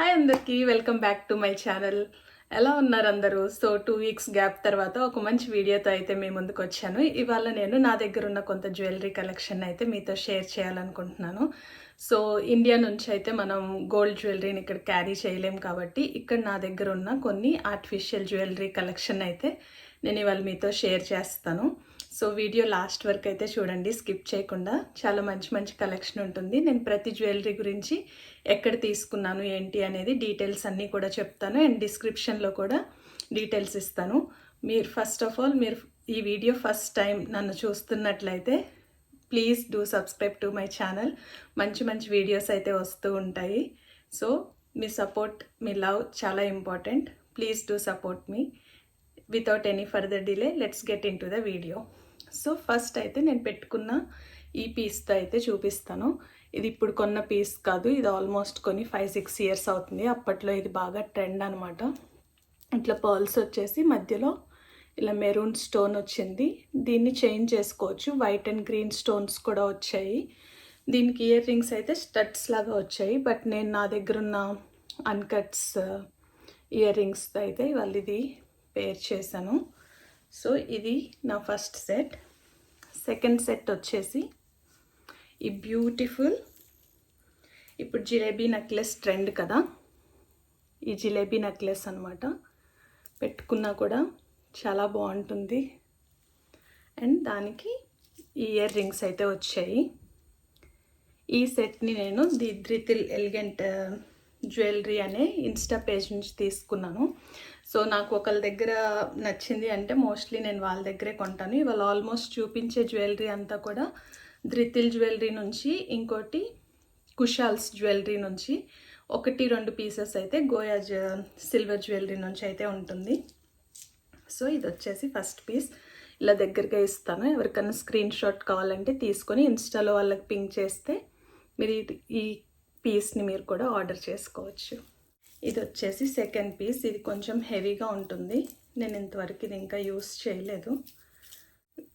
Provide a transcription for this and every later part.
Hi అందరికీ welcome back to my channel. ఎలా ఉన్నారు అందరూ? సో 2 వీక్స్ గ్యాప్ తర్వాత ఒక మంచి వీడియోతో అయితే మీ ముందుకు వచ్చాను. ఇవాళ నేను నా దగ్గర ఉన్న కొంత జ్యువెలరీ కలెక్షన్ అయితే మీతో షేర్ చేయాలనుకుంటున్నాను. సో ఇండియా నుంచి అయితే మనం గోల్డ్ జ్యువెలరీని ఇక్కడ క్యారీ చేయలేం కాబట్టి ఇక్కడ నా దగ్గర ఉన్న కొన్ని ఆర్టిఫిషియల్ జ్యువెలరీ కలెక్షన్ అయితే నేను ఇవాళ మీతో షేర్ చేస్తాను. సో వీడియో లాస్ట్ వరకు అయితే చూడండి, స్కిప్ చేయకుండా. చాలా మంచి మంచి కలెక్షన్ ఉంటుంది. నేను ప్రతి జ్యువెలరీ గురించి ఎక్కడ తీసుకున్నాను ఏంటి అనేది డీటెయిల్స్ అన్నీ కూడా చెప్తాను అండ్ డిస్క్రిప్షన్లో కూడా డీటెయిల్స్ ఇస్తాను. మీరు ఫస్ట్ ఆఫ్ ఆల్ ఈ వీడియో ఫస్ట్ టైం నన్ను చూస్తున్నట్లయితే please do subscribe to my channel. మంచి మంచి వీడియోస్ అయితే వస్తూ ఉంటాయి. సో మీ సపోర్ట్, మీ లవ్ చాలా important. Please do support me. Without any further delay let's get in to the video. So first అయితే నేను పెట్టుకున్న ఈ పీస్తో అయితే చూపిస్తాను. ఇది ఇప్పుడు కొన్న పీస్ కాదు, ఇది ఆల్మోస్ట్ కొని 5-6 ఇయర్స్ అవుతుంది. అప్పట్లో ఇది బాగా ట్రెండ్ అనమాట. ఇట్లా పర్ల్స్ వచ్చేసి మధ్యలో ఇలా మెరూన్ స్టోన్ వచ్చింది. దీన్ని చేంజ్ చేసుకోవచ్చు. వైట్ అండ్ గ్రీన్ స్టోన్స్ కూడా వచ్చాయి. దీనికి ఇయర్ రింగ్స్ అయితే స్టడ్స్ లాగా వచ్చాయి. బట్ నేను నా దగ్గర ఉన్న అన్కట్స్ ఇయర్ రింగ్స్తో అయితే ఇవాళ ఇది పేర్ చేశాను. సో ఇది నా ఫస్ట్ సెట్. సెకండ్ సెట్ వచ్చేసి ఈ బ్యూటిఫుల్, ఇప్పుడు జిలేబీ నెక్లెస్ ట్రెండ్ కదా, ఈ జిలేబీ నెక్లెస్ అనమాట. పెట్టుకున్నా కూడా చాలా బాగుంటుంది. అండ్ దానికి ఈ ఇయర్ రింగ్స్ అయితే వచ్చాయి. ఈ సెట్ని నేను ది ధృతిల్ ఎలిగెంట్ జ్యువెలరీ అనే ఇన్స్టా పేజ్ నుంచి తీసుకున్నాను. సో నాకు ఒకళ్ళ దగ్గర నచ్చింది అంటే మోస్ట్లీ నేను వాళ్ళ దగ్గరే కొంటాను. ఇవాళ ఆల్మోస్ట్ చూపించే జ్యువెలరీ అంతా కూడా ధృతిల్ జ్యువెలరీ నుంచి, ఇంకోటి కుషాల్స్ జ్యువెలరీ నుంచి, 1-2 పీసెస్ అయితే గోయా సిల్వర్ జ్యువెలరీ నుంచి అయితే ఉంటుంది. సో ఇది వచ్చేసి ఫస్ట్ పీస్. ఇలా దగ్గరగా ఇస్తాను. ఎవరికైనా స్క్రీన్ షాట్ కావాలంటే తీసుకొని ఇన్స్టాలో వాళ్ళకి పింక్ చేస్తే మీరు ఈ పీస్ని మీరు కూడా ఆర్డర్ చేసుకోవచ్చు. ఇది వచ్చేసి సెకండ్ పీస్. ఇది కొంచెం హెవీగా ఉంటుంది. నేను ఇంతవరకు ఇది ఇంకా యూస్ చేయలేదు.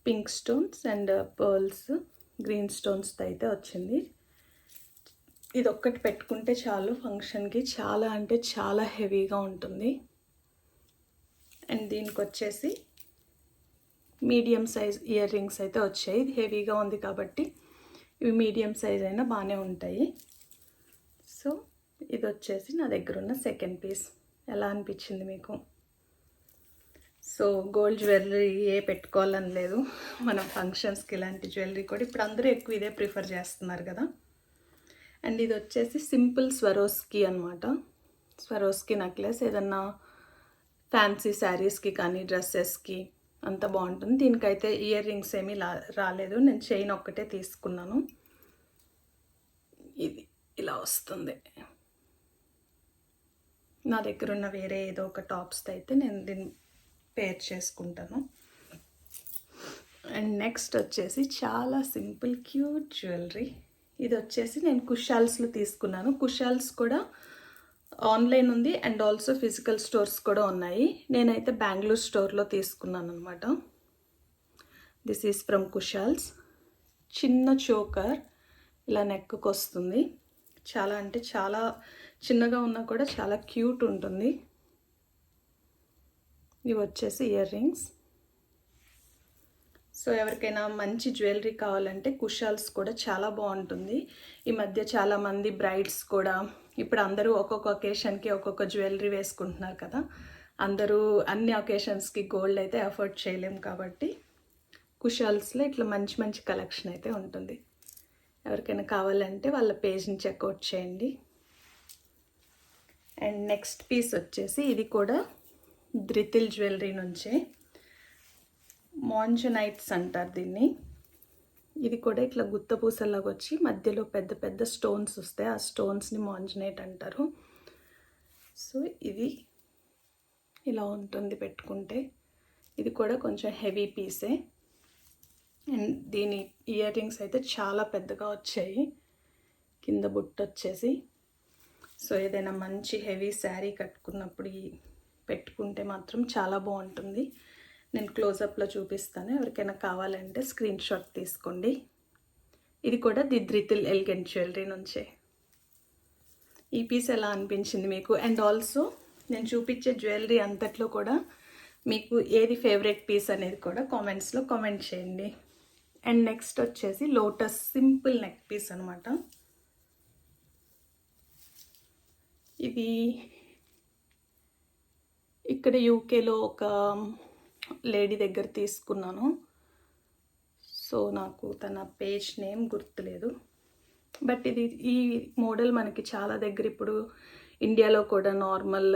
Pink stones and pearls, green స్టోన్స్తో అయితే వచ్చింది. ఇది ఒక్కటి పెట్టుకుంటే చాలు ఫంక్షన్కి. చాలా అంటే చాలా హెవీగా ఉంటుంది. అండ్ దీనికి వచ్చేసి మీడియం సైజ్ ఇయర్ రింగ్స్ అయితే వచ్చాయి. ఇది హెవీగా ఉంది కాబట్టి ఇవి మీడియం సైజ్ అయినా బాగానే ఉంటాయి. సో ఇది వచ్చేసి నా దగ్గర ఉన్న సెకండ్ పీస్. ఎలా అనిపించింది మీకు? సో గోల్డ్ జ్యువెలరీ ఏ పెట్టుకోవాలని లేదు, మనం ఫంక్షన్స్కి ఇలాంటి జ్యువెలరీ కూడా ఇప్పుడు అందరూ ఎక్కువ ఇదే ప్రిఫర్ చేస్తున్నారు కదా. అండ్ ఇది వచ్చేసి సింపుల్ స్వరోస్కి అనమాట. స్వరోస్కి నెక్లెస్ ఏదన్నా ఫ్యాన్సీ శారీస్కి కానీ డ్రెస్సెస్కి అంత బాగుంటుంది. దీనికైతే ఇయర్ రింగ్స్ ఏమీ రాలేదు. నేను చైన్ ఒక్కటే తీసుకున్నాను. ఇది ఇలా వస్తుంది. నా దగ్గర ఉన్న వేరే ఏదో ఒక టాప్స్తో అయితే నేను దీన్ని పేర్ చేసుకుంటాను. అండ్ నెక్స్ట్ వచ్చేసి చాలా సింపుల్ క్యూట్ జ్యువెలరీ. ఇది వచ్చేసి నేను కుషాల్స్లో తీసుకున్నాను. కుషాల్స్ కూడా ఆన్లైన్ ఉంది అండ్ ఆల్సో ఫిజికల్ స్టోర్స్ కూడా ఉన్నాయి. నేనైతే బెంగళూరు స్టోర్లో తీసుకున్నాను అనమాట. This is from Kushal's. చిన్న చోకర్ ఇలా నెక్కు వస్తుంది. చాలా అంటే చాలా చిన్నగా ఉన్నా కూడా చాలా క్యూట్ ఉంటుంది. ఇవి వచ్చేసి ఇయర్ రింగ్స్. సో ఎవరికైనా మంచి జ్యువెలరీ కావాలంటే కుషాల్స్ కూడా చాలా బాగుంటుంది. ఈ మధ్య చాలామంది బ్రైడ్స్ కూడా ఇప్పుడు అందరూ ఒక్కొక్క ఒకేషన్కి ఒక్కొక్క జ్యువెలరీ వేసుకుంటున్నారు కదా. అందరూ అన్ని ఒకేషన్స్కి గోల్డ్ అయితే అఫోర్డ్ చేయలేము కాబట్టి కుషాల్స్లో ఇట్లా మంచి మంచి కలెక్షన్ అయితే ఉంటుంది. ఎవరికైనా కావాలంటే వాళ్ళ పేజ్ని చెక్అవుట్ చేయండి. అండ్ నెక్స్ట్ పీస్ వచ్చేసి ఇది కూడా ధృతిల్ జ్యువెలరీ నుంచే, మాంజనైట్స్ అంటారు దీన్ని. ఇది కూడా ఇట్లా గుత్తపూసలాగా వచ్చి మధ్యలో పెద్ద పెద్ద స్టోన్స్ వస్తాయి. ఆ స్టోన్స్ని మాంజనైట్ అంటారు. సో ఇది ఇలా ఉంటుంది పెట్టుకుంటే. ఇది కూడా కొంచెం హెవీ పీసే. అండ్ దీని ఇయర్ రింగ్స్ అయితే చాలా పెద్దగా వచ్చాయి. కింద బుట్ట వచ్చేసి. సో ఏదైనా మంచి హెవీ శారీ కట్టుకున్నప్పుడు పెట్టుకుంటే మాత్రం చాలా బాగుంటుంది. నేను క్లోజప్లో చూపిస్తాను. ఎవరికైనా కావాలంటే స్క్రీన్ షాట్ తీసుకోండి. ఇది కూడా ది ధృతిల్ ఎలిగెంట్ జ్యువెలరీ నుంచే. ఈ పీస్ ఎలా అనిపించింది మీకు? అండ్ ఆల్సో నేను చూపించే జ్యువెలరీ అంతట్లో కూడా మీకు ఏది ఫేవరెట్ పీస్ అనేది కూడా కామెంట్స్లో కామెంట్ చేయండి. అండ్ నెక్స్ట్ వచ్చేసి లోటస్ సింపుల్ నెక్ పీస్ అనమాట. ఇది ఇక్కడ యూకేలో ఒక లేడీ దగ్గర తీసుకున్నాను. సో నాకు తన పేజ్ నేమ్ గుర్తులేదు. బట్ ఈ మోడల్ మనకి చాలా దగ్గర ఇప్పుడు ఇండియాలో కూడా నార్మల్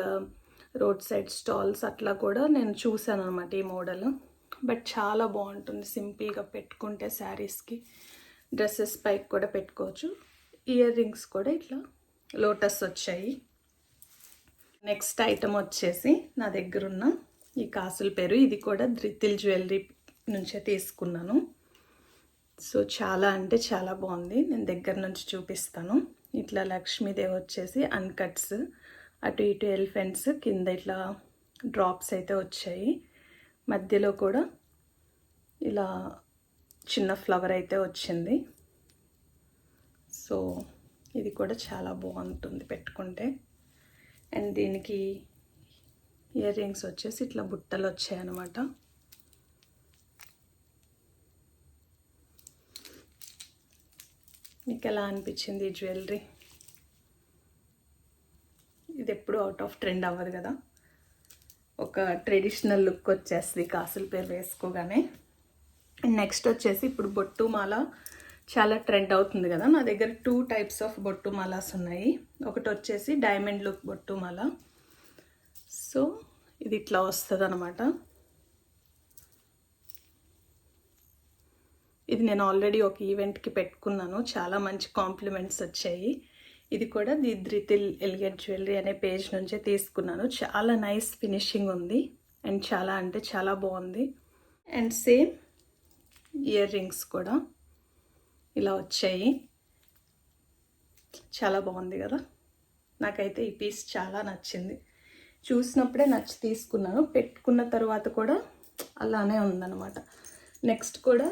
రోడ్ సైడ్ స్టాల్స్ అట్లా కూడా నేను చూసాను అనమాట ఈ మోడల్. బట్ చాలా బాగుంటుంది, సింపుల్గా పెట్టుకుంటే శారీస్కి, డ్రెస్సెస్ పైకి కూడా పెట్టుకోవచ్చు. ఇయర్ రింగ్స్ కూడా ఇట్లా లోటస్ వచ్చాయి. నెక్స్ట్ ఐటమ్ వచ్చేసి నా దగ్గర ఉన్న ఈ కాసుల పేరు. ఇది కూడా ధృతిల్ జ్యువెలరీ నుంచే తీసుకున్నాను. సో చాలా అంటే చాలా బాగుంది. నేను దగ్గర నుంచి చూపిస్తాను. ఇట్లా లక్ష్మీదేవి వచ్చేసి అన్కట్స్, అటు ఇటు ఎలిఫెంట్స్, కింద ఇట్లా డ్రాప్స్ అయితే వచ్చాయి. మధ్యలో కూడా ఇలా చిన్న ఫ్లవర్ అయితే వచ్చింది. సో ఇది కూడా చాలా బాగుంటుంది పెట్టుకుంటే. అండ్ దీనికి ఇయర్ రింగ్స్ వచ్చేసి ఇట్లా బుట్టలు వచ్చాయి అన్నమాట. మీకు ఎలా అనిపించింది ఈ జ్యువెలరీ? ఇది ఎప్పుడు అవుట్ ఆఫ్ ట్రెండ్ అవ్వదు కదా, ఒక ట్రెడిషనల్ లుక్ వచ్చేస్తుంది కాసుల పేరు వేసుకోగానే. అండ్ నెక్స్ట్ వచ్చేసి ఇప్పుడు బొట్టు మాల చాలా ట్రెండ్ అవుతుంది కదా. నా దగ్గర 2 టైప్స్ ఆఫ్ బొట్టు మాలాస్ ఉన్నాయి. ఒకటి వచ్చేసి డైమండ్ లుక్ బొట్టు మాల. సో ఇది ఇట్లా వస్తుంది అనమాట. ఇది నేను ఆల్రెడీ ఒక ఈవెంట్కి పెట్టుకున్నాను, చాలా మంచి కాంప్లిమెంట్స్ వచ్చాయి. ఇది కూడా ది ధృతిల్ ఎలిగెంట్ జ్యువెలరీ అనే పేజ్ నుంచే తీసుకున్నాను. చాలా నైస్ ఫినిషింగ్ ఉంది అండ్ చాలా అంటే చాలా బాగుంది. అండ్ సేమ్ ఇయర్ రింగ్స్ కూడా ఇలా వచ్చాయి. చాలా బాగుంది కదా. నాకైతే ఈ పీస్ చాలా నచ్చింది. చూసినప్పుడే నచ్చి తీసుకున్నాను, పెట్టుకున్న తర్వాత కూడా అలానే ఉందన్నమాట. నెక్స్ట్ కూడా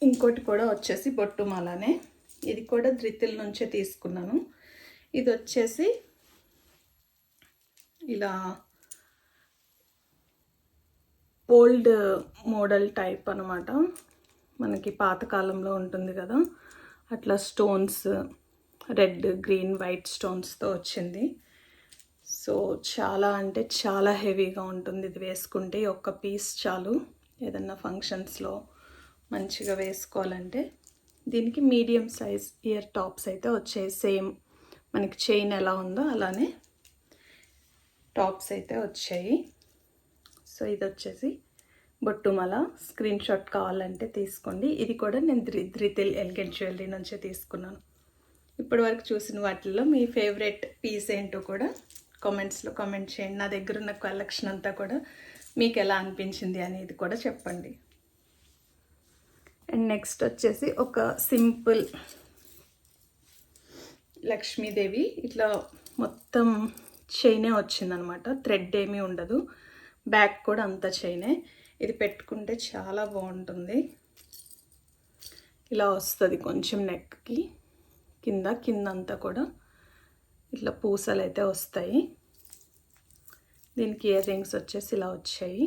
ఇంకోటి కూడా వచ్చేసి బొట్టు మాలనే. ఇది కూడా ధృతిల్ నుంచే తీసుకున్నాను. ఇది వచ్చేసి ఇలా ఓల్డ్ మోడల్ టైప్ అనమాట. మనకి పాతకాలంలో ఉంటుంది కదా అట్లా స్టోన్స్, రెడ్, గ్రీన్, వైట్ స్టోన్స్తో వచ్చింది. సో చాలా అంటే చాలా హెవీగా ఉంటుంది ఇది వేసుకుంటే. ఒక్క పీస్ చాలు ఏదన్నా ఫంక్షన్స్లో మంచిగా వేసుకోవాలంటే. దీనికి మీడియం సైజ్ ఇయర్ టాప్స్ అయితే వచ్చాయి. సేమ్ మనకి చైన్ ఎలా ఉందో అలానే టాప్స్ అయితే వచ్చాయి. సో ఇది వచ్చేసి బొట్టుమల. స్క్రీన్ షాట్ కావాలంటే తీసుకోండి. ఇది కూడా నేను ధృతిల్ ఎలిగెంట్ జ్యువెలరీ నుంచే తీసుకున్నాను. ఇప్పటి వరకు చూసిన వాటిల్లో మీ ఫేవరెట్ పీస్ ఏంటో కూడా కామెంట్స్లో కామెంట్ చేయండి. నా దగ్గర ఉన్న కలెక్షన్ అంతా కూడా మీకు ఎలా అనిపించింది అనేది కూడా చెప్పండి. అండ్ నెక్స్ట్ వచ్చేసి ఒక సింపుల్ లక్ష్మీదేవి, ఇట్లా మొత్తం చైనే వచ్చిందనమాట, థ్రెడ్ ఏమీ ఉండదు. బ్యాక్ కూడా అంతా చైనే. ఇది పెట్టుకుంటే చాలా బాగుంటుంది. ఇలా వస్తుంది కొంచెం నెక్కి, కిందంతా కూడా ఇట్లా పూసలు అయితే వస్తాయి. దీనికి ఇయర్ రింగ్స్ వచ్చేసి ఇలా వచ్చాయి.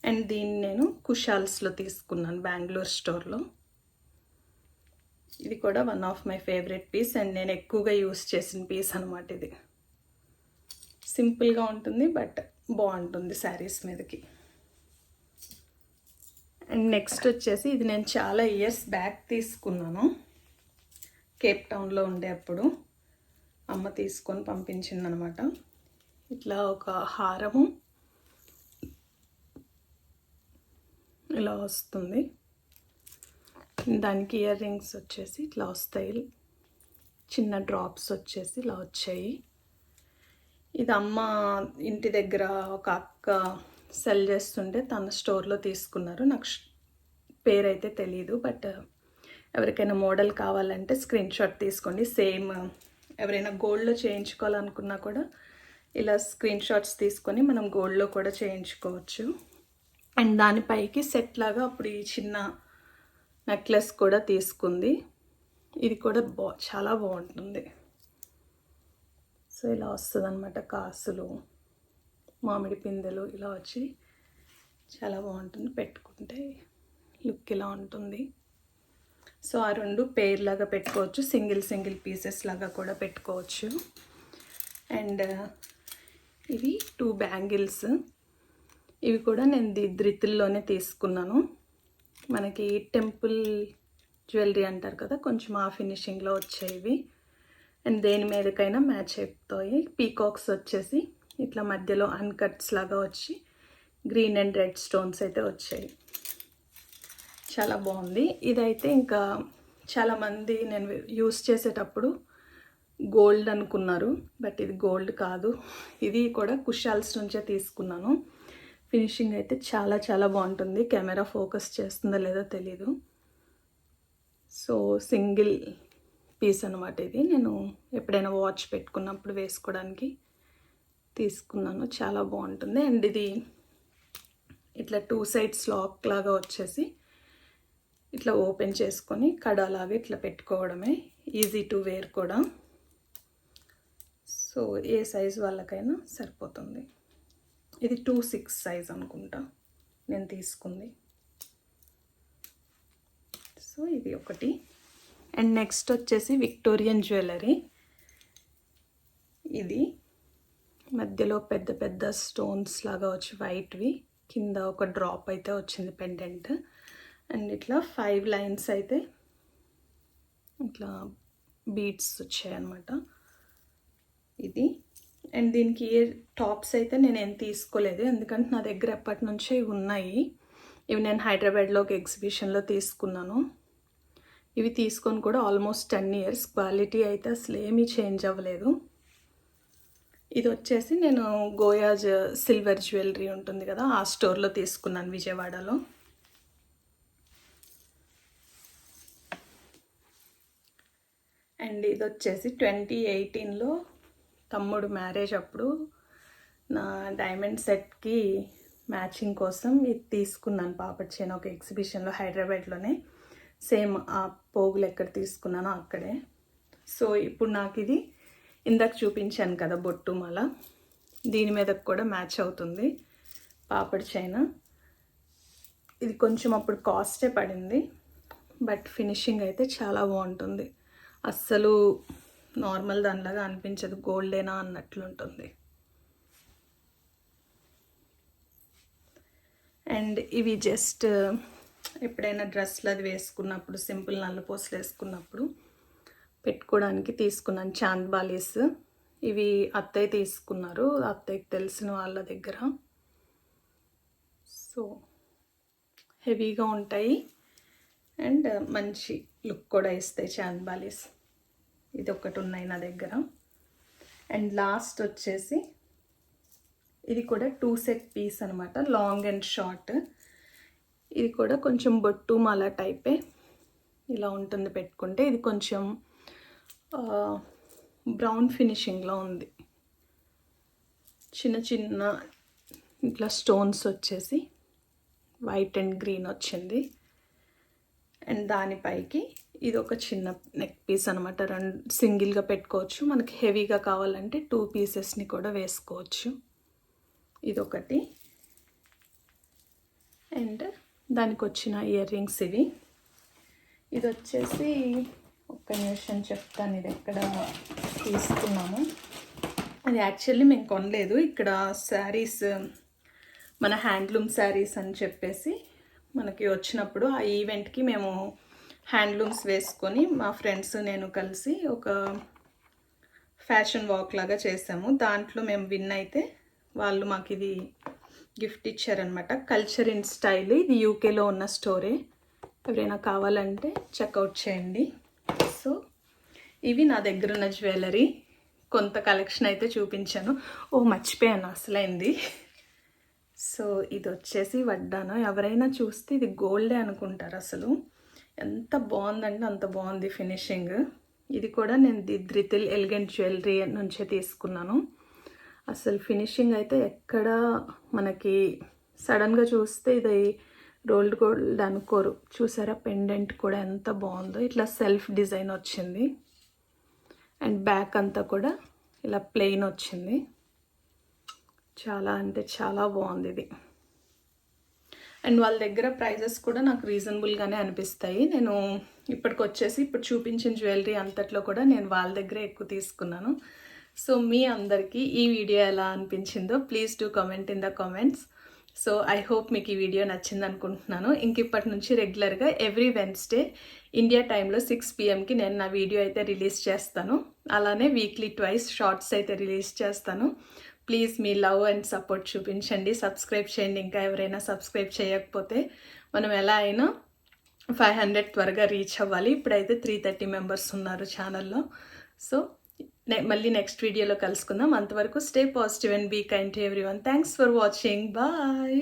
అండ్ దీన్ని నేను కుషాల్స్లో తీసుకున్నాను, బెంగళూరు స్టోర్లో. ఇది కూడా one of my favourite piece and నేను ఎక్కువగా యూస్ చేసిన పీస్ అనమాట. ఇది సింపుల్గా ఉంటుంది బట్ బాగుంటుంది శారీస్ మీదకి. అండ్ నెక్స్ట్ వచ్చేసి ఇది నేను చాలా ఇయర్స్ బ్యాక్ తీసుకున్నాను, కేప్ టౌన్లో ఉండేప్పుడు అమ్మ తీసుకొని పంపించిందనమాట. ఇట్లా ఒక హారము ఇలా వస్తుంది. దానికి ఇయర్ రింగ్స్ వచ్చేసి ఇట్లా వస్తాయి, చిన్న డ్రాప్స్ వచ్చేసి ఇలా వచ్చాయి. ఇది అమ్మ ఇంటి దగ్గర ఒక అక్క సెల్ చేస్తుంటే తన స్టోర్లో తీసుకున్నారు. నాకు పేరు అయితే తెలీదు, బట్ ఎవరికైనా మోడల్ కావాలంటే స్క్రీన్ షాట్ తీసుకోండి. సేమ్ ఎవరైనా గోల్డ్లో చేయించుకోవాలనుకున్నా కూడా ఇలా స్క్రీన్ షాట్స్ తీసుకొని మనం గోల్డ్లో కూడా చేయించుకోవచ్చు. అండ్ దానిపైకి సెట్ లాగా అప్పుడు ఈ చిన్న నెక్లెస్ కూడా తీసుకుంది. ఇది కూడా చాలా బాగుంటుంది. సో ఇలా వస్తుంది అనమాట, కాసులు మామిడి పిందెలు ఇలా వచ్చి చాలా బాగుంటుంది. పెట్టుకుంటే లుక్ ఇలా ఉంటుంది. సో ఆ రెండు పేర్ లాగా పెట్టుకోవచ్చు, సింగిల్ పీసెస్ లాగా కూడా పెట్టుకోవచ్చు. అండ్ ఇవి 2 బ్యాంగిల్స్. ఇవి కూడా నేను ధృతిలోనే తీసుకున్నాను. మనకి టెంపుల్ జ్యువెలరీ అంటారు కదా, కొంచెం ఆ ఫినిషింగ్లో వచ్చేవి. అండ్ దేని మీదకైనా మ్యాచ్ అయిపోతాయి. పీకాక్స్ వచ్చేసి ఇట్లా మధ్యలో అన్కట్స్ లాగా వచ్చి గ్రీన్ అండ్ రెడ్ స్టోన్స్ అయితే వచ్చాయి. చాలా బాగుంది. ఇదైతే ఇంకా చాలామంది నేను యూస్ చేసేటప్పుడు గోల్డ్ అనుకున్నారు, బట్ ఇది గోల్డ్ కాదు. ఇది కూడా కుషాల్స్ నుంచే తీసుకున్నాను. ఫినిషింగ్ అయితే చాలా బాగుంటుంది. కెమెరా ఫోకస్ చేస్తుందో లేదో తెలీదు. సో సింగిల్ పీస్ అనమాట ఇది. నేను ఎప్పుడైనా వాచ్ పెట్టుకున్నప్పుడు వేసుకోవడానికి తీసుకున్నాను. చాలా బాగుంటుంది. అండ్ ఇది ఇట్లా 2 సైడ్స్ లాక్ లాగా వచ్చేసి ఇట్లా ఓపెన్ చేసుకొని కడాలాగా ఇట్లా పెట్టుకోవడమే. ఈజీ టు వేర్ కూడా. సో ఏ సైజ్ వాళ్ళకైనా సరిపోతుంది. ఇది 2/6 సైజ్ అనుకుంటా నేను తీసుకుంది. సో ఇది ఒకటి. అండ్ నెక్స్ట్ వచ్చేసి విక్టోరియన్ జ్యువెలరీ. ఇది మధ్యలో పెద్ద స్టోన్స్ లాగా వచ్చి వైట్వి, కింద ఒక డ్రాప్ అయితే వచ్చింది పెండెంట్. అండ్ ఇట్లా 5 లైన్స్ అయితే ఇట్లా బీడ్స్ వచ్చాయన్నమాట ఇది. అండ్ దీనికి ఇయర్ టాప్స్ అయితే నేను ఏం తీసుకోలేదు, ఎందుకంటే నా దగ్గర ఎప్పటి నుంచే ఇవి ఉన్నాయి. ఇవి నేను హైదరాబాద్లో ఒక ఎగ్జిబిషన్లో తీసుకున్నాను. ఇవి తీసుకొని కూడా ఆల్మోస్ట్ 10 years. క్వాలిటీ అయితే అసలు ఏమీ చేంజ్ అవ్వలేదు. ఇది వచ్చేసి నేను గోయాజ్ సిల్వర్ జ్యువెలరీ ఉంటుంది కదా, ఆ స్టోర్లో తీసుకున్నాను విజయవాడలో. అండ్ ఇది వచ్చేసి 2018లో తమ్ముడు మ్యారేజ్ అప్పుడు నా డైమండ్ సెట్కి మ్యాచింగ్ కోసం ఇది తీసుకున్నాను పాపడ్ చైన్ ఒక ఎగ్జిబిషన్లో హైదరాబాద్లోనే. సేమ్ ఆ పోగులు ఎక్కడ తీసుకున్నానో అక్కడే. సో ఇప్పుడు నాకు ఇది ఇందాక చూపించాను కదా బొట్టు మాల, దీని మీద కూడా మ్యాచ్ అవుతుంది పాపడ్ చైన్. ఇది కొంచెం అప్పుడు కాస్టే పడింది, బట్ ఫినిషింగ్ అయితే చాలా బాగుంటుంది. అస్సలు నార్మల్ దానిలాగా అనిపించదు, గోల్డేనా అన్నట్లుంటుంది. అండ్ ఇవి జస్ట్ ఎప్పుడైనా డ్రెస్లు అది వేసుకున్నప్పుడు, సింపుల్ నల్లపూసలు వేసుకున్నప్పుడు పెట్టుకోవడానికి తీసుకున్నాను. చాంద్ బాలీస్. ఇవి అత్తయ్య తీసుకున్నారు, అత్తయ్యకి తెలిసిన వాళ్ళ దగ్గర. సో హెవీగా ఉంటాయి అండ్ మంచి లుక్ కూడా ఇస్తాయి చాంద్ బాలీస్. ఇది ఒకటి ఉన్నాయి నా దగ్గర. అండ్ లాస్ట్ వచ్చేసి ఇది కూడా 2 set పీస్ అనమాట, లాంగ్ అండ్ షార్ట్. ఇది కూడా కొంచెం బొట్టు మాల టైపే ఇలా ఉంటుంది పెట్టుకుంటే. ఇది కొంచెం బ్రౌన్ ఫినిషింగ్లో ఉంది. చిన్న ఇట్లా స్టోన్స్ వచ్చేసి వైట్ అండ్ గ్రీన్ వచ్చింది. అండ్ దానిపైకి ఇది ఒక చిన్న నెక్ పీస్ అనమాట. సింగిల్గా పెట్టుకోవచ్చు, మనకి హెవీగా కావాలంటే 2 పీసెస్ని కూడా వేసుకోవచ్చు. ఇదొకటి. అండ్ దానికి వచ్చిన ఇయర్ రింగ్స్ ఇవి. ఇది వచ్చేసి ఒక్క నిమిషం చెప్తాను ఇది ఎక్కడ తీసుకున్నాము. అది యాక్చువల్లీ మేము కొనలేదు. ఇక్కడ శారీస్, మన హ్యాండ్లూమ్ శారీస్ అని చెప్పేసి మనకి వచ్చినప్పుడు ఆ ఈవెంట్కి మేము హ్యాండ్లూమ్స్ వేసుకొని మా ఫ్రెండ్స్ నేను కలిసి ఒక ఫ్యాషన్ వాక్ లాగా చేసాము. దాంట్లో మేము విన్ అయితే వాళ్ళు మాకు ఇది గిఫ్ట్ ఇచ్చారనమాట. Culture in style. ఇది యూకేలో ఉన్న స్టోరే, ఎవరైనా కావాలంటే చెక్అవుట్ చేయండి. సో ఇవి నా దగ్గర ఉన్న జ్యువెలరీ. కొంత కలెక్షన్ అయితే చూపించాను. మర్చిపోయాను అసలైంది. సో ఇది వచ్చేసి వడ్డాను. ఎవరైనా చూస్తే ఇది గోల్డే అనుకుంటారు. అసలు ఎంత బాగుందంటే అంత బాగుంది ఫినిషింగ్. ఇది కూడా నేను ధృతిల్ ఎలిగెంట్ జ్యువెలరీ నుంచే తీసుకున్నాను. అసలు ఫినిషింగ్ అయితే ఎక్కడ మనకి సడన్గా చూస్తే ఇది రోల్డ్ గోల్డ్ అనుకోరు. చూసారా పెండెంట్ కూడా ఎంత బాగుందో. ఇట్లా సెల్ఫ్ డిజైన్ వచ్చింది. అండ్ బ్యాక్ అంతా కూడా ఇలా ప్లెయిన్ వచ్చింది. చాలా అంటే చాలా బాగుంది ఇది. అండ్ వాళ్ళ దగ్గర ప్రైజెస్ కూడా నాకు రీజనబుల్గానే అనిపిస్తాయి. నేను ఇప్పుడు చూపించిన జ్యువెలరీ అంతట్లో కూడా నేను వాళ్ళ దగ్గరే ఎక్కువ తీసుకున్నాను. సో మీ అందరికీ ఈ వీడియో ఎలా అనిపించిందో please do comment in the comments. So I hope మీకు ఈ వీడియో నచ్చింది అనుకుంటున్నాను. ఇప్పటి నుంచి రెగ్యులర్గా ఎవ్రీ వెన్స్డే ఇండియా టైంలో 6 PM నేను నా వీడియో అయితే రిలీజ్ చేస్తాను. అలానే వీక్లీ ట్వైస్ షార్ట్స్ అయితే రిలీజ్ చేస్తాను. Please me love and support చూపించండి, సబ్స్క్రైబ్ చేయండి. ఇంకా ఎవరైనా సబ్స్క్రైబ్ చేయకపోతే మనం ఎలా అయినా 500 త్వరగా రీచ్ అవ్వాలి. ఇప్పుడైతే 330 మెంబర్స్ ఉన్నారు ఛానల్లో. సో మళ్ళీ నెక్స్ట్ వీడియోలో కలుసుకుందాం. అంతవరకు stay positive and be kind to everyone. Thanks for watching. Bye.